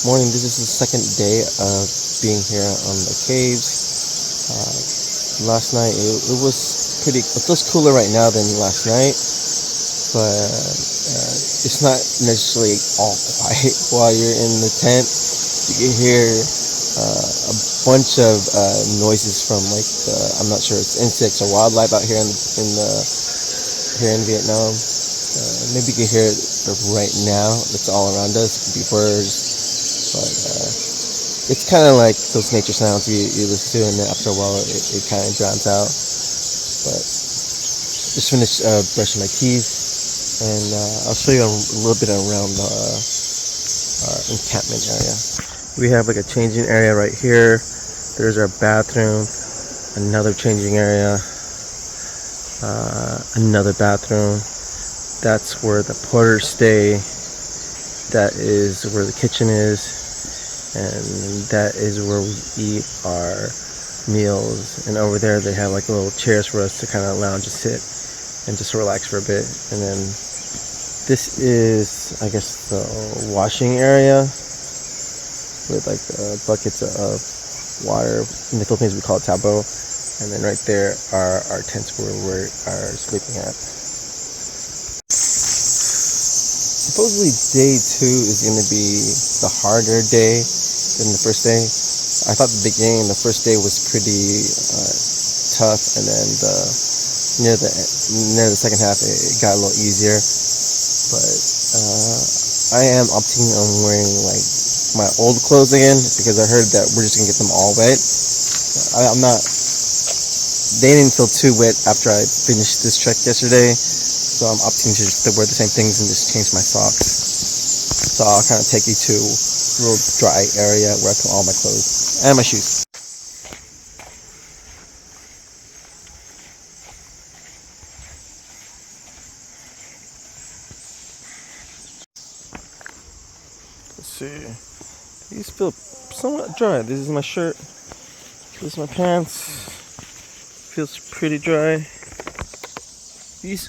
Morning. This is the second day of being here on the caves. Last night it was pretty. It feels cooler right now than last night, but it's not necessarily all quiet while you're in the tent. You can hear a bunch of noises from I'm not sure it's insects or wildlife out here here in Vietnam. Maybe you can hear it right now. It's all around us. It could be birds. But it's kind of like those nature sounds you listen to, and then after a while it kind of drowns out. But just finished brushing my teeth, and I'll show you a little bit around our encampment area. We have like a changing area right here. There's our bathroom, another changing area, another bathroom. That's where the porters stay. That is where the kitchen is, and that is where we eat our meals. And over there they have like little chairs for us to kind of lounge and sit and just relax for a bit. And then this is, I guess, the washing area with like buckets of water. In the Philippines we call it tabo. And then right there are our tents where we are sleeping at. Supposedly day 2 is going to be the harder day than the first day. I thought the beginning, the first day was pretty tough, and then near the second half it got a little easier. But I am opting on wearing like my old clothes again, because I heard that we're just gonna get them all wet. I'm not. They didn't feel too wet after I finished this trek yesterday. So I'm opting to wear the same things and just change my socks. So I'll kind of take you to a real dry area where I put all my clothes and my shoes. Let's see. These feel somewhat dry. This is my shirt. This is my pants. Feels pretty dry. These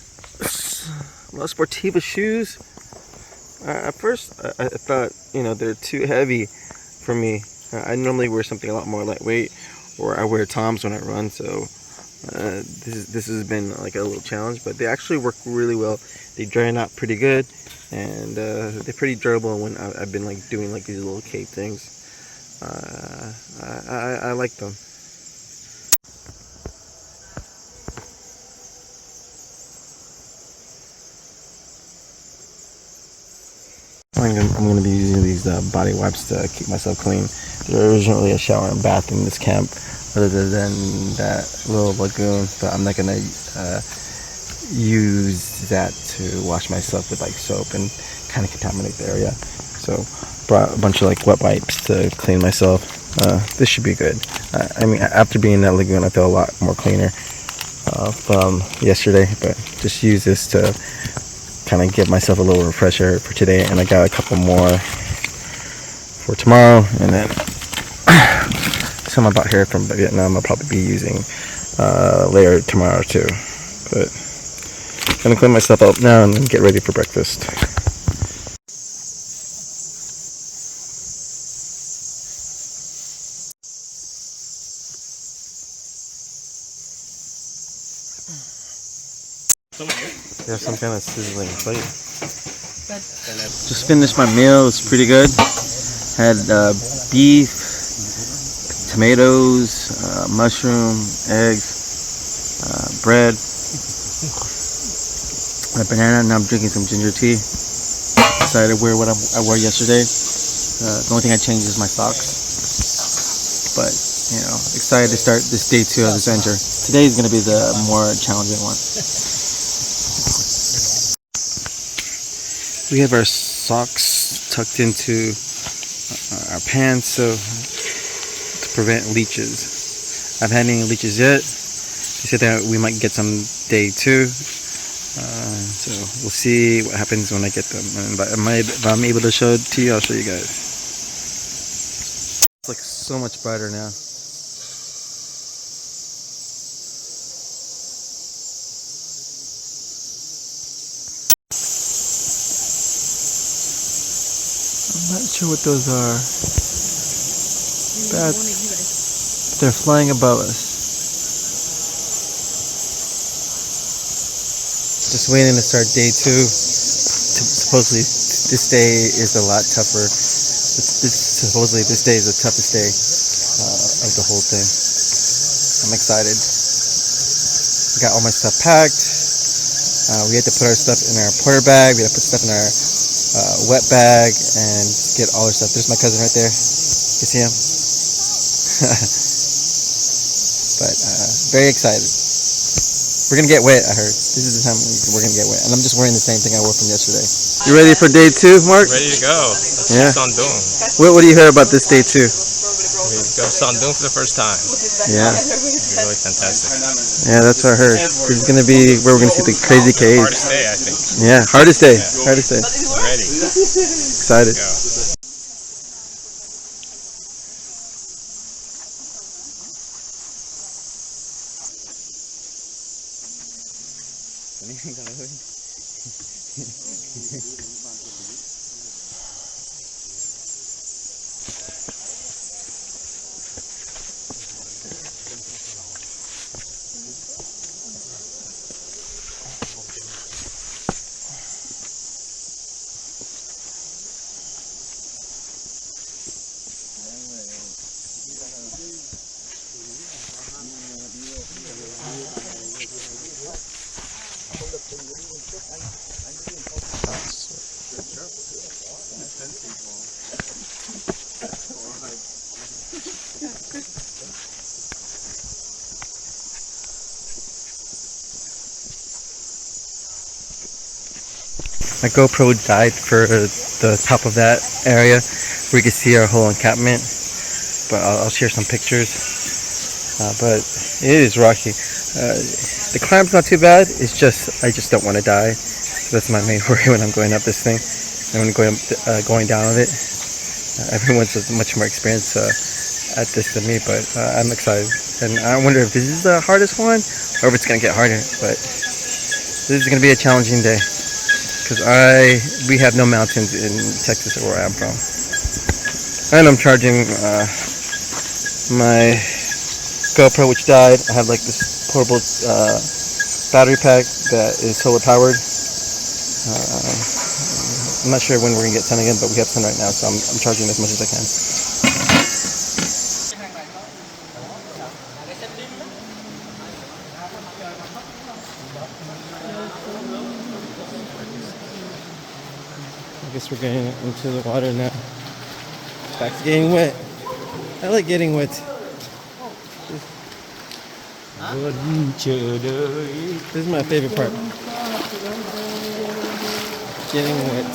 La Sportiva shoes. At first, I thought, they're too heavy for me. I normally wear something a lot more lightweight, or I wear Toms when I run. So this has been like a little challenge, but they actually work really well. They dry out pretty good, and they're pretty durable when I've been like doing like these little cave things. I like them. I'm going to be using these body wipes to keep myself clean. There isn't really a shower and bath in this camp other than that little lagoon, but I'm not going to use that to wash myself with like soap and kind of contaminate the area. So brought a bunch of like wet wipes to clean myself. This should be good. I mean, after being in that lagoon I feel a lot more cleaner from yesterday, but just use this to kind of give myself a little refresher for today, and I got a couple more for tomorrow, and then some I bought here from Vietnam I'll probably be using later tomorrow too. But I'm gonna clean myself up now and then get ready for breakfast. Yeah, some kind of sizzling plate. Just finished my meal. It's pretty good. Had beef, tomatoes, mushroom, eggs, bread, a banana. Now I'm drinking some ginger tea. Decided to wear what I wore yesterday. The only thing I changed is my socks. But excited to start this day 2 of this adventure. Today is going to be the more challenging one. We have our socks tucked into our pants to prevent leeches. I haven't had any leeches yet. They said that we might get some day 2. So we'll see what happens when I get them. And if I'm able to show it to you, I'll show you guys. It's like so much brighter now. I'm not sure what those are. Bats. They're flying above us. Just waiting to start day 2. Supposedly this day is a lot tougher. Supposedly this day is the toughest day of the whole thing. I'm excited. Got all my stuff packed. We had to put our stuff in our porter bag. We had to put stuff in our wet bag and get all our stuff. There's my cousin right there. You see him? But very excited. We're gonna get wet, I heard. This is the time we're gonna get wet. And I'm just wearing the same thing I wore from yesterday. You ready for day 2, Mark? Ready to go. Let's see Son Doong. What do you hear about this day 2? We go to Son Doong for the first time. Yeah. It'll be really fantastic. Yeah, that's what I heard. This is gonna be where we're gonna see the crazy caves. Hardest day, I think. Yeah, hardest day. Yeah. Hardest day. Ready. Excited. Go. My GoPro died for the top of that area where you can see our whole encampment, but I'll share some pictures. But it is rocky. The climb's not too bad. It's just I just don't want to die. That's my main worry when I'm going up this thing and when going down with it. Everyone's much more experienced at this than me, but I'm excited. And I wonder if this is the hardest one or if it's gonna get harder. But this is gonna be a challenging day. Because we have no mountains in Texas or where I'm from. And I'm charging my GoPro, which died. I have like this portable battery pack that is solar powered. I'm not sure when we're gonna get sun again, but we have sun right now, so I'm charging as much as I can. I guess we're getting into the water now. Back to getting wet. I like getting wet. This is my favorite part. Getting wet.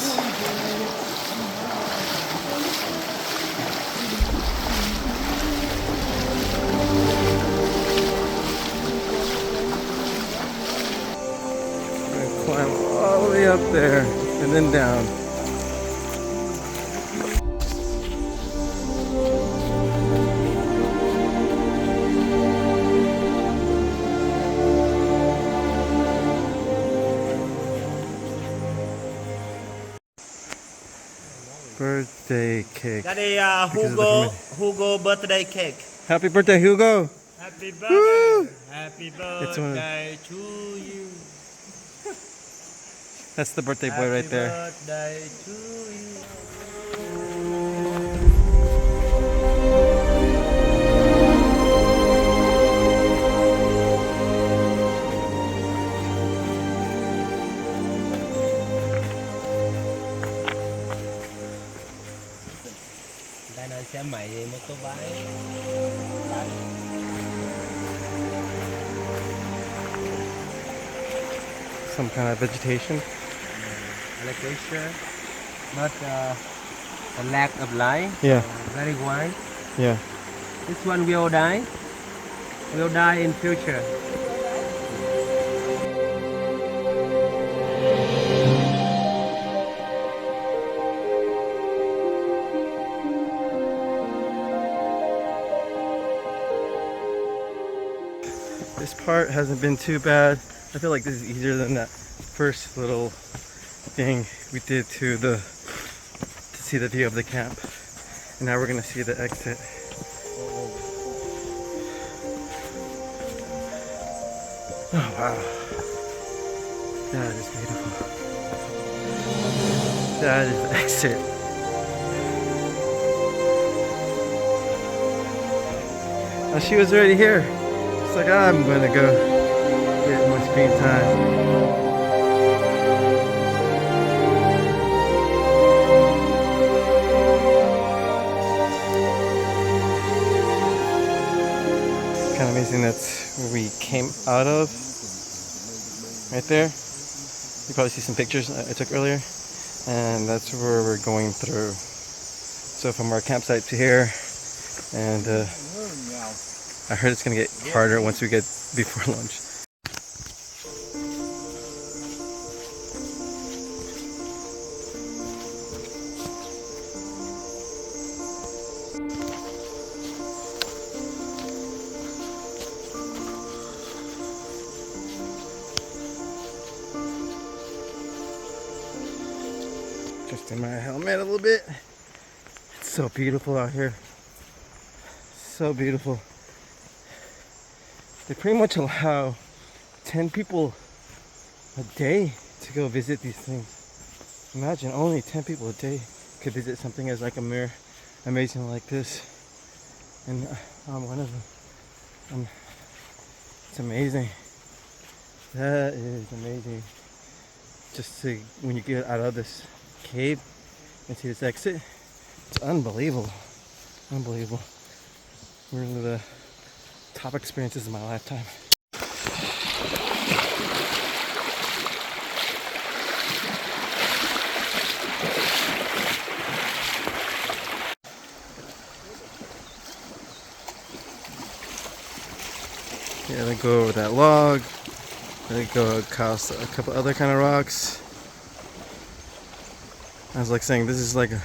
I'm gonna climb all the way up there and then down. Birthday cake. Daddy, Hugo birthday cake. Happy birthday, Hugo! Happy Woo! birthday. Happy It's one of- birthday to you. That's the birthday boy right there. Happy birthday to you. Đây xe máy mô tô bike. Some kind of vegetation. Electrician, but a lack of light. Yeah, Very white. yeah. This one will die. Will die in future. This part hasn't been too bad. I feel like this is easier than that first little thing we did to see the view of the camp. And now we're gonna see the exit. Oh wow. That is beautiful. That is the exit. Oh, she was already here. It's like, I'm gonna go get my screen time. Kind of amazing. That's where we came out of. Right there. You probably see some pictures I took earlier. And that's where we're going through. So from our campsite to here, and I heard it's gonna get harder once we get before lunch. Just in my helmet a little bit. It's so beautiful out here. So beautiful. They pretty much allow 10 people a day to go visit these things. Imagine only 10 people a day could visit something as like a mirror amazing like this. And I'm one of them. It's amazing. That is amazing. Just to, when you get out of this cave and see this exit, it's unbelievable. Unbelievable. One of the top experiences of my lifetime. Yeah, they go over that log. They go across a couple other kind of rocks. I was like saying, this is like an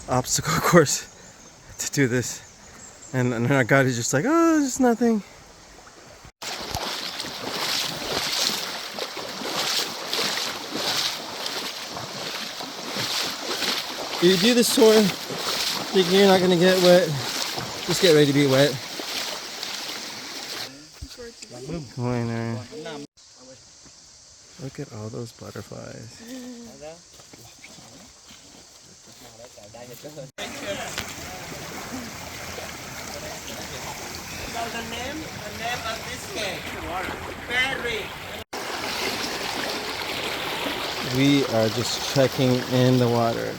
obstacle course to do this. And our guide is just like, oh, it's nothing. You do this tour thinking you're not gonna get wet. Just get ready to be wet. Going there. Look at all those butterflies. So the name of this cave, Berry. We are just trekking in the water.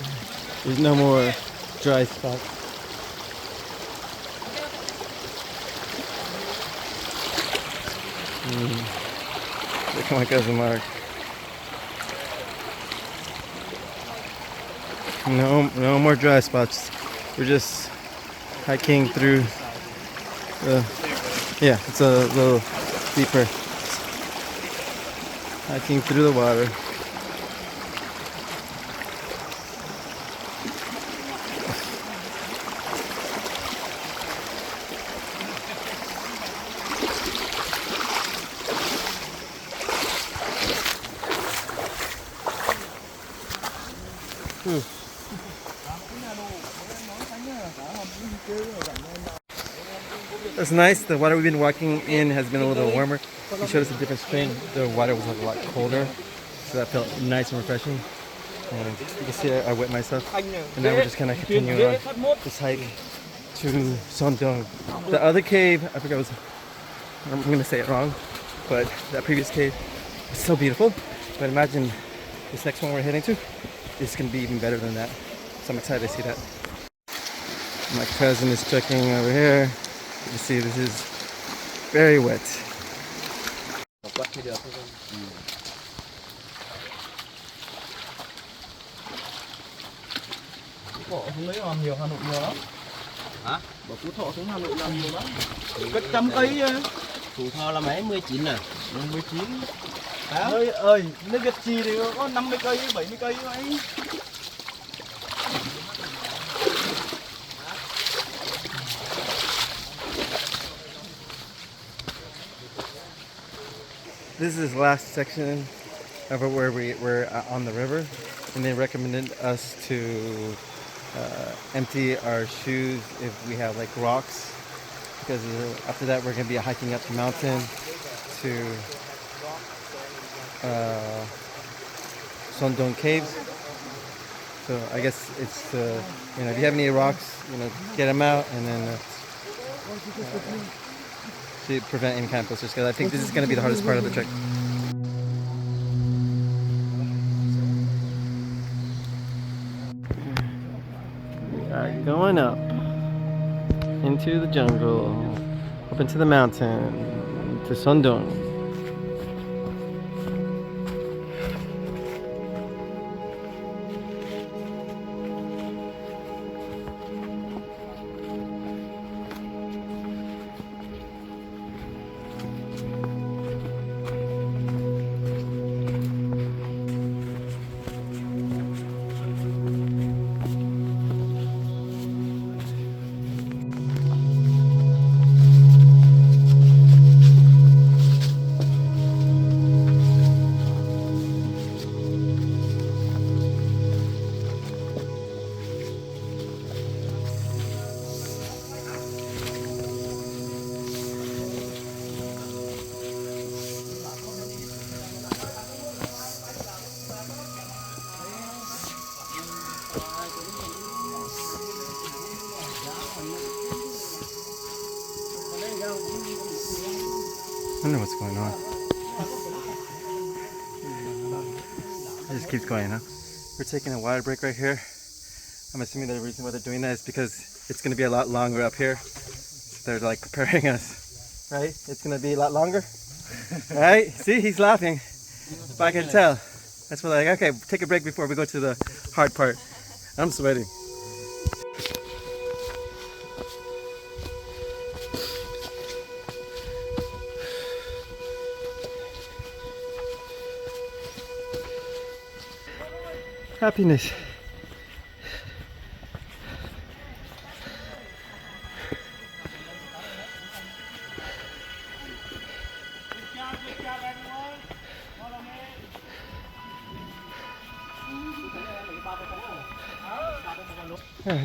There's no more dry spots. Look at my cousin Mark. No more dry spots. We're just hiking through the, yeah, it's a little deeper. Hiking through the water. That's nice. The water we've been walking in has been a little warmer. He showed us a different spring. The water was like a lot colder, so that felt nice and refreshing. And you can see I wet myself. And now we're just kind of continuing on this hike to Son Doong. The other cave, I forgot I'm going to say it wrong, but that previous cave was so beautiful. But imagine this next one we're heading to is going to be even better than that. So I'm excited to see that. My cousin is checking over here. You can see this is very wet. Không lấy ôm nhiều, Hà Nội nhiều lắm. Hả? Bảo Phú Thọ xuống Hà Nội làm nhiều lắm. Cất trăm cây chứ. Phú Thọ là mấy 19 à? 19. Ơi ơi, nước Việt Trì thì có 50 cây, 70 cây mấy. This is the last section of where we're on the river. and they recommended us to empty our shoes if we have like rocks, because after that we're gonna be hiking up the mountain to Son Doong Cave. So I guess it's if you have any rocks, get them out, and then to prevent any kind of blisters. Because I think this is gonna be the hardest part of the trek. Going up into the jungle, up into the mountain, to Son Doong. I don't know what's going on. It just keeps going, huh? We're taking a water break right here. I'm assuming the reason why they're doing that is because it's going to be a lot longer up here. So they're like preparing us, right? It's going to be a lot longer, right? See, he's laughing. If I can tell. That's what okay, take a break before we go to the hard part. I'm sweating. Happiness.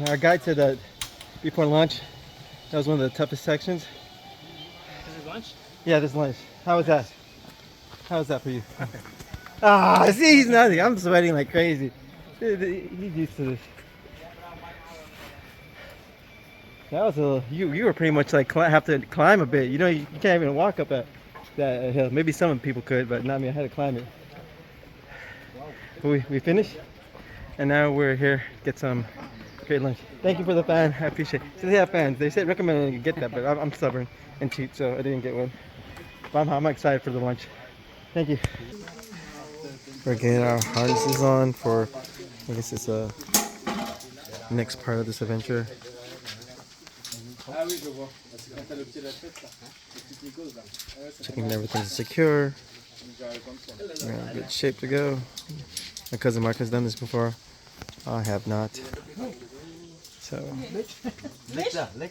Our guide said that before lunch, that was one of the toughest sections. This is lunch? Yeah, this lunch. How was that? How was that for you? Ah, see, he's nothing. I'm sweating like crazy. He's used to this. That was you were pretty much like have to climb a bit. You can't even walk up that hill. Maybe some people could, but not me. I had to climb it. But we finished, and now we're here to get some great lunch. Thank you for the fan. I appreciate it. So they have fans. They said recommended you get that, but I'm stubborn and cheap, so I didn't get one. But I'm excited for the lunch. Thank you. We're getting our harnesses on for, I guess it's a next part of this adventure. Checking everything's secure. We're in good shape to go. My cousin Mark has done this before. I have not. So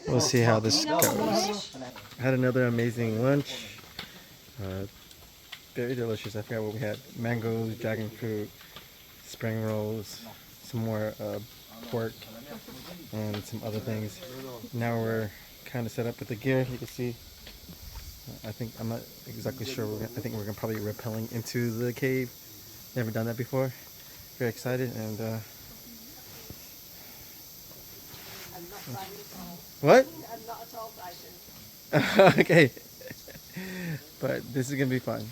we'll see how this goes. I had another amazing lunch. Very delicious. I forgot what we had. Mangoes, dragon fruit, spring rolls, some more pork, and some other things. Now we're kind of set up with the gear. You can see. I'm not exactly sure. I think we're gonna probably rappelling into the cave. Never done that before. Very excited and. What? I'm not at all frightened. Okay. But this is gonna be fun.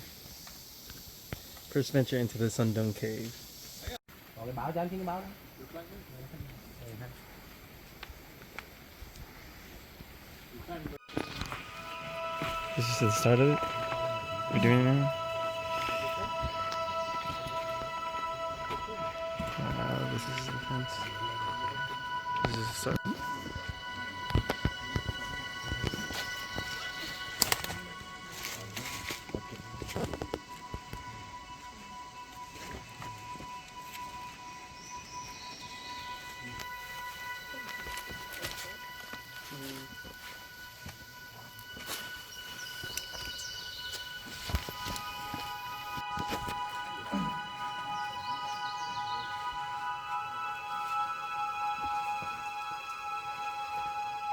First venture into the Son Doong Cave. This is the start of it. We're doing it now. This is intense. This is the start.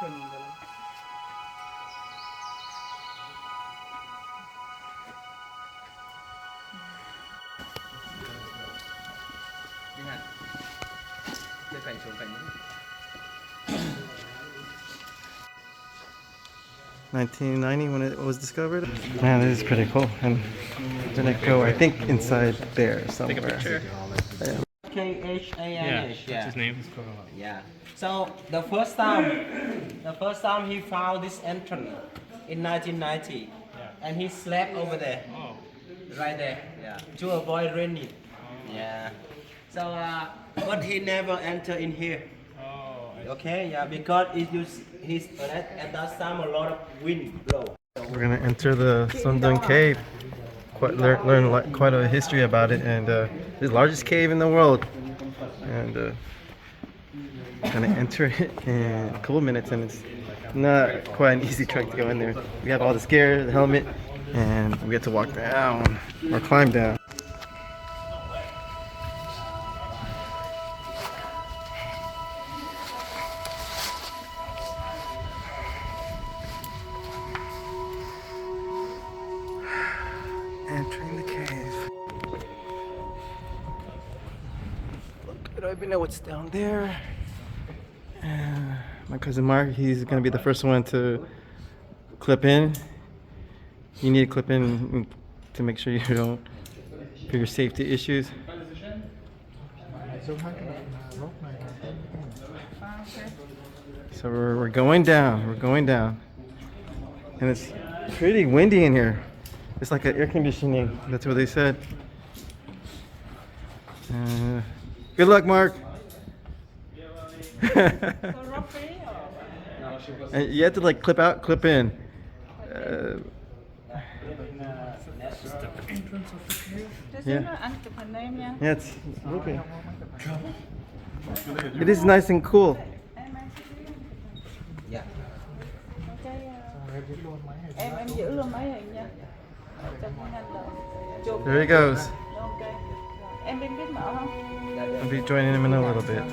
Đi hả? Chơi cảnh xuống cảnh. 1990 when it was discovered. Man, this is pretty cool. And we're gonna go, I think, inside there somewhere. Take a picture. K-H-A-N-H. What's his name? Yeah. So the first time he found this entrance in 1990, and he slept over there, right there, to avoid raining. Yeah. So, but he never entered in here. Okay, yeah, because it used at that time a lot of wind blow. We're gonna enter the Son Doong Cave. Learn quite a history about it, and it's the largest cave in the world. And gonna enter it in a couple minutes, and it's not quite an easy trek to go in there. We have all the gear, the helmet, and we get to walk down or climb down. Entering the cave. I don't even know what's down there. My cousin Mark, he's gonna be the first one to clip in. You need to clip in to make sure you don't, for your safety issues. So we're going down. We're going down, and it's pretty windy in here. It's like an air conditioning. That's what they said. Good luck, Mark. And you have to like clip out, clip in. Yeah. Yeah, it's okay. It is nice and cool. Yeah. Em giữ luôn máy hình nha. There he goes. Em biết mở không? I'll be joining him in a little bit.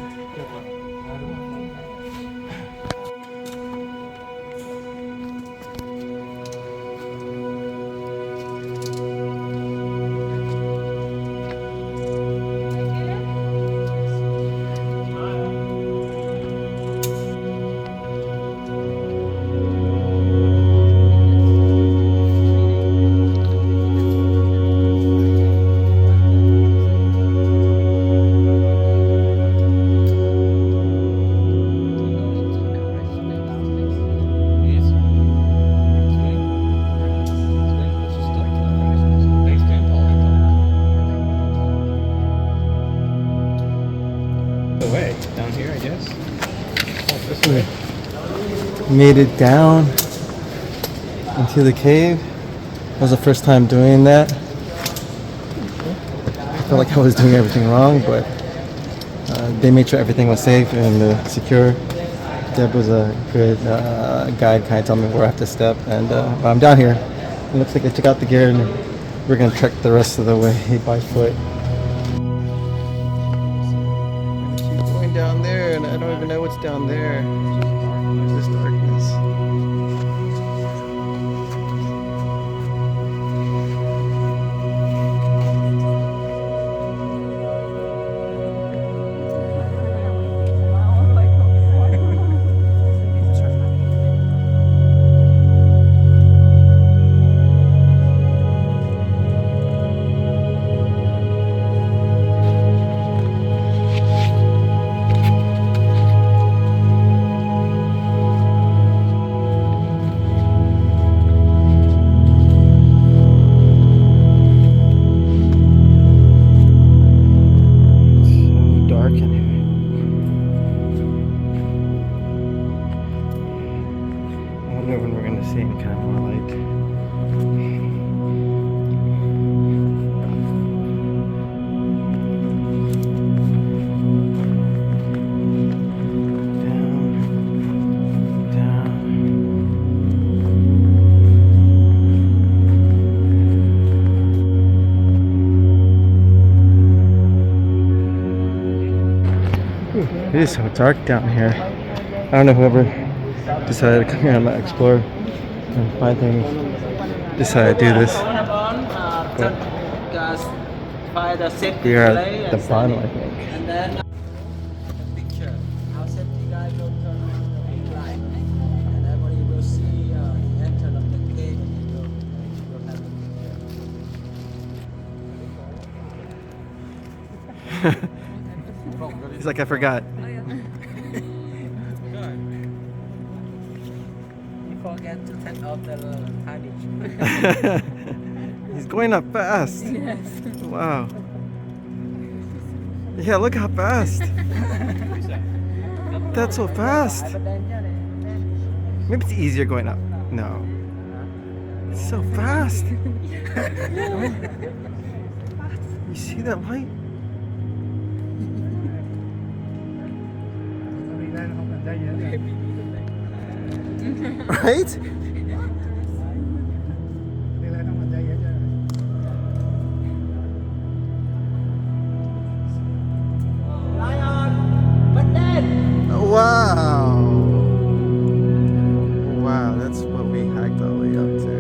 Way down here, I guess. Made it down into the cave. That was the first time doing that. I felt like I was doing everything wrong, but they made sure everything was safe and secure. Deb was a good guide, kind of told me where I have to step, and I'm down here. It looks like I took out the gear, and we're gonna trek the rest of the way by foot. Keep going down there, and I don't even know what's down there. This darkness. When we're gonna see any kind of more light. It is so dark down here. I don't know whoever decided to come here and explore and find things. Decided to do this. But we are at the bottom, I think. Picture. How safety guy will turn the big light. And everybody will see the entrance of the cave and you will have a picture. He's like, I forgot. You forget to take out the package. He's going up fast. Yes. Wow. Yeah, look how fast. That's so fast. Maybe it's easier going up. No. It's so fast. You see that light? Right? Wow. Wow, that's what we hiked all the way up to.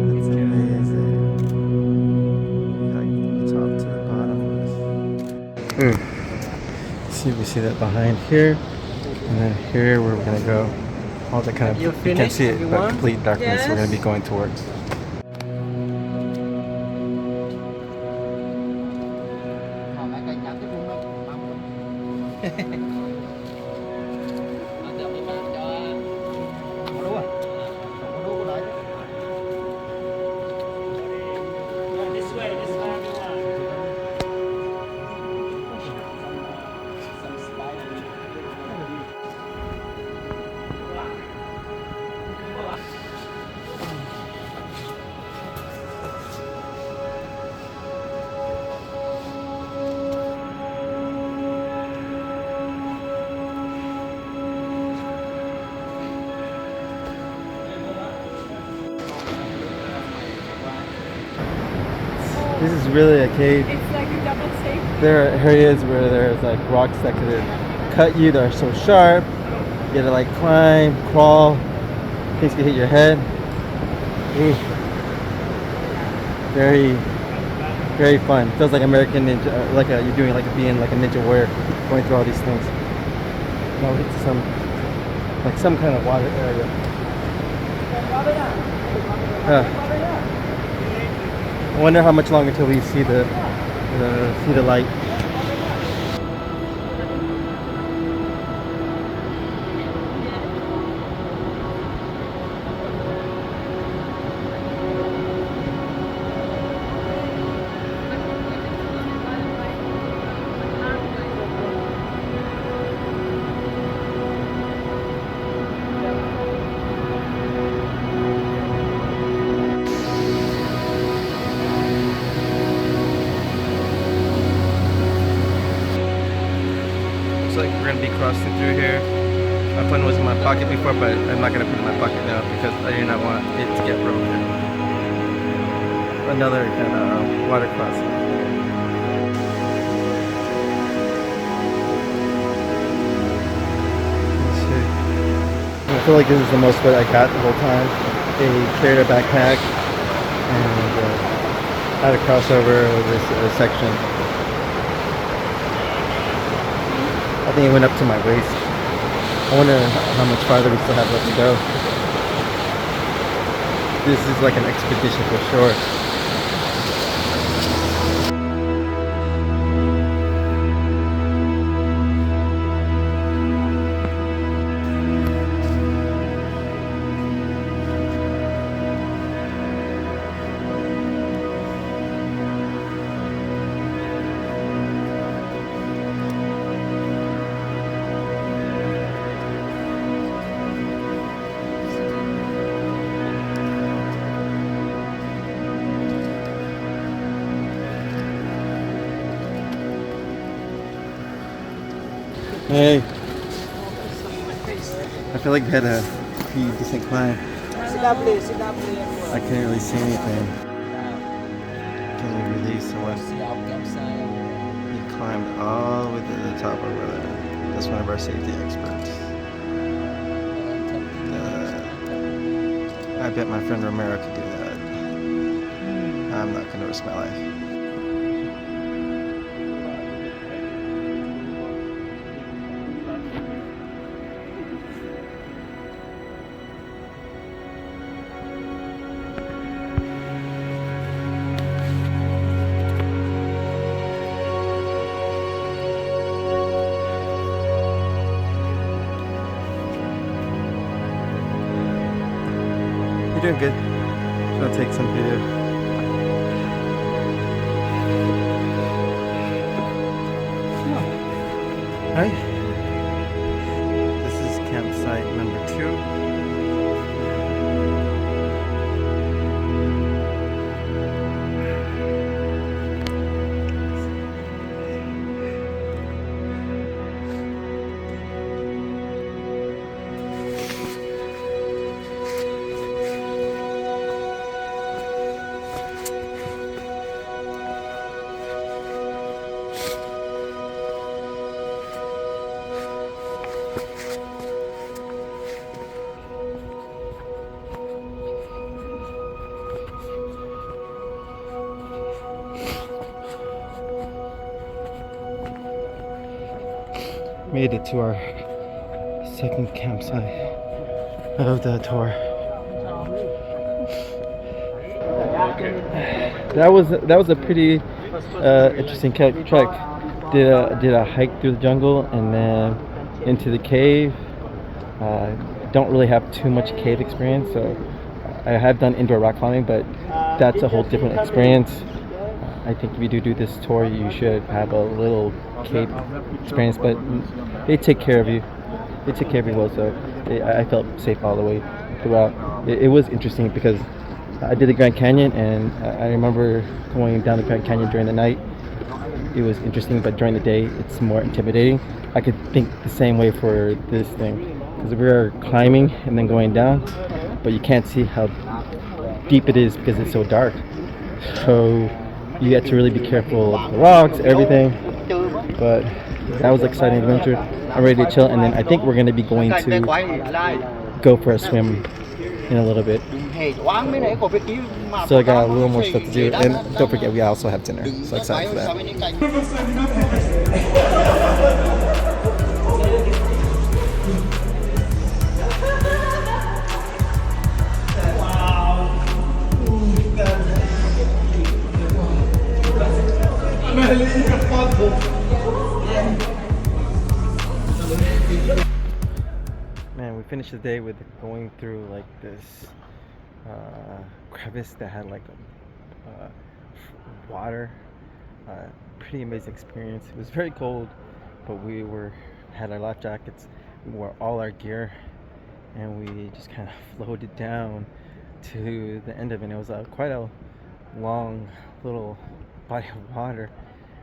That's amazing. Hiked the top to the bottom of this. See, we see that behind here. And then here where we're gonna go. All the kind of you can't see it, but complete darkness. We're gonna be going towards. This is really a cave. It's like a double safe. There are areas where there's like rocks that could cut you that are so sharp. You gotta like climb, crawl. Things could hit your head. Ooh. Very, very fun. Feels like American Ninja, like you're doing like being like a ninja warrior, going through all these things. Now we get to some kind of water area. I wonder how much longer till we see the light. Like we're gonna be crossing through here. My phone was in my pocket before, but I'm not gonna put it in my pocket now because I do not want it to get broken. Another kind of water crossing. Let's see. I feel like this is the most what I got the whole time. They carried a backpack and had to cross over this section. I think it went up to my waist. I wonder how much farther we still have left to go. This is like an expedition for sure. Hey. I feel like we had a pretty decent climb. I can't really see anything. Can we release or what? He climbed all the way to the top over there. That's one of our safety experts. I bet my friend Romero could do that. I'm not gonna risk my life. You're doing good. Just gonna take some video. Right? This is campsite number 2. Made it to our second campsite of the tour. That was a pretty interesting trek. Did a hike through the jungle and then into the cave. Don't really have too much cave experience, so I have done indoor rock climbing, but that's a whole different experience. I think if you do this tour, you should have a little cave experience, but they take care of you. They take care of you well, so I felt safe all the way throughout. It was interesting because I did the Grand Canyon, and I remember going down the Grand Canyon during the night. It was interesting, but during the day, it's more intimidating. I could think the same way for this thing, because we were climbing and then going down, but you can't see how deep it is because it's so dark. So you have to really be careful of the rocks, everything. But that was an exciting adventure. I'm ready to chill, and then I think we're going to be going to go for a swim in a little bit. So I got a little more stuff to do, and don't forget we also have dinner. So excited for that. Man, we finished the day with going through like this crevice that had like water. Pretty amazing experience. It was very cold, but we had our life jackets, we wore all our gear, and we just kind of floated down to the end of it. It was quite a long little body of water,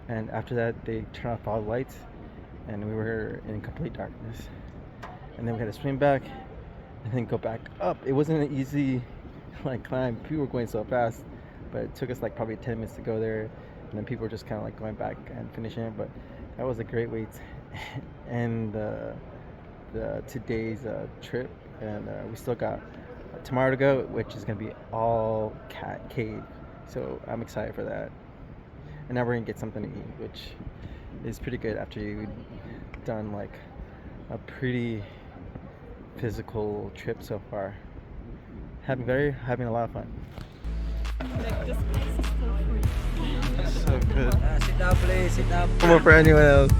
and after that they turned off all the lights and we were in complete darkness, and then we had to swim back and then go back up. It wasn't an easy like climb. People were going so fast, but it took us like probably 10 minutes to go there, and then people were just kind of like going back and finishing it. But that was a great way to end today's trip, and we still got tomorrow to go, which is going to be all cat cave, so I'm excited for that. And now we're gonna get something to eat, which is pretty good after you've done like a pretty physical trip so far. Having a lot of fun. So good. Sit down, please. Sit down. No more for anyone else.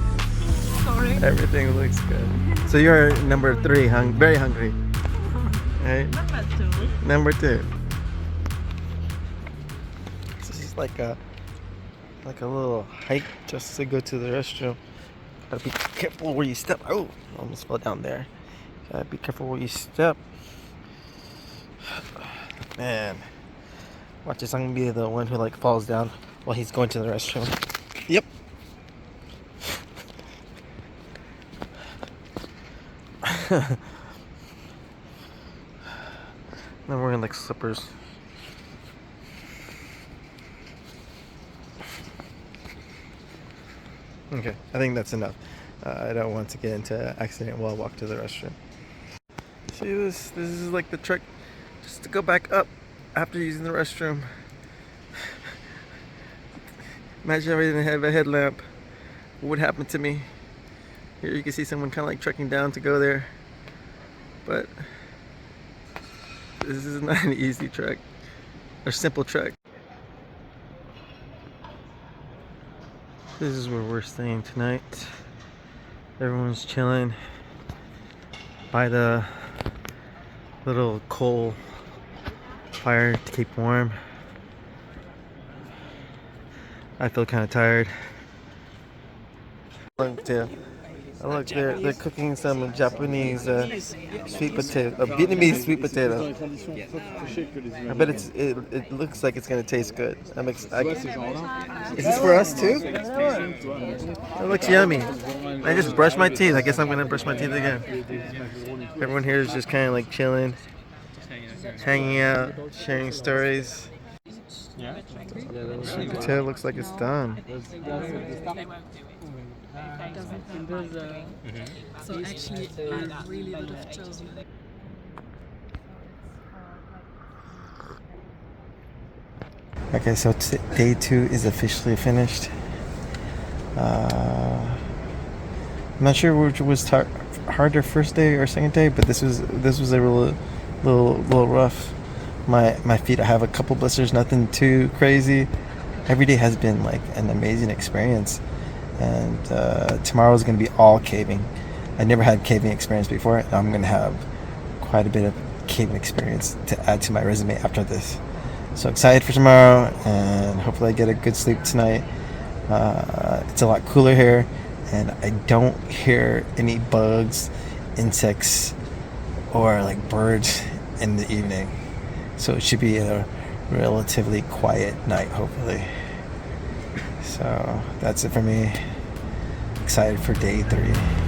Sorry. Everything looks good. So you're number 3, very hungry. Right? Number 2. This is like a little hike just to go to the restroom. Gotta be careful where you step. Oh, almost fell down there. Gotta be careful where you step. Man, watch this. I'm gonna be the one who like falls down while he's going to the restroom. Yep. I'm wearing like slippers. Okay, I think that's enough. I don't want to get into an accident while I walk to the restroom. See this? This is like the trek just to go back up after using the restroom. Imagine if I didn't have a headlamp. What would happen to me? Here you can see someone kind of like trekking down to go there. But this is not an easy trek, or simple trek. This is where we're staying tonight. Everyone's chilling by the little coal fire to keep warm. I feel kind of tired. Look, they're cooking some Japanese sweet potato, Vietnamese sweet potato. I bet it looks like it's gonna taste good. Is this for us too? It looks yummy. I just brushed my teeth. I guess I'm gonna brush my teeth again. Everyone here is just kind of like chilling, hanging out, sharing stories. Sweet potato looks like it's done. So actually, I really would have chosen. Okay, so day 2 is officially finished. I'm not sure which was harder, first day or second day, but this was a little rough. My feet, I have a couple blisters, nothing too crazy. Every day has been like an amazing experience, and tomorrow is going to be all caving. I never had caving experience before, and I'm going to have quite a bit of caving experience to add to my resume after this. So excited for tomorrow, and hopefully I get a good sleep tonight. It's a lot cooler here, and I don't hear any bugs, insects, or like birds in the evening. So it should be a relatively quiet night, hopefully. So that's it for me. Excited for day 3.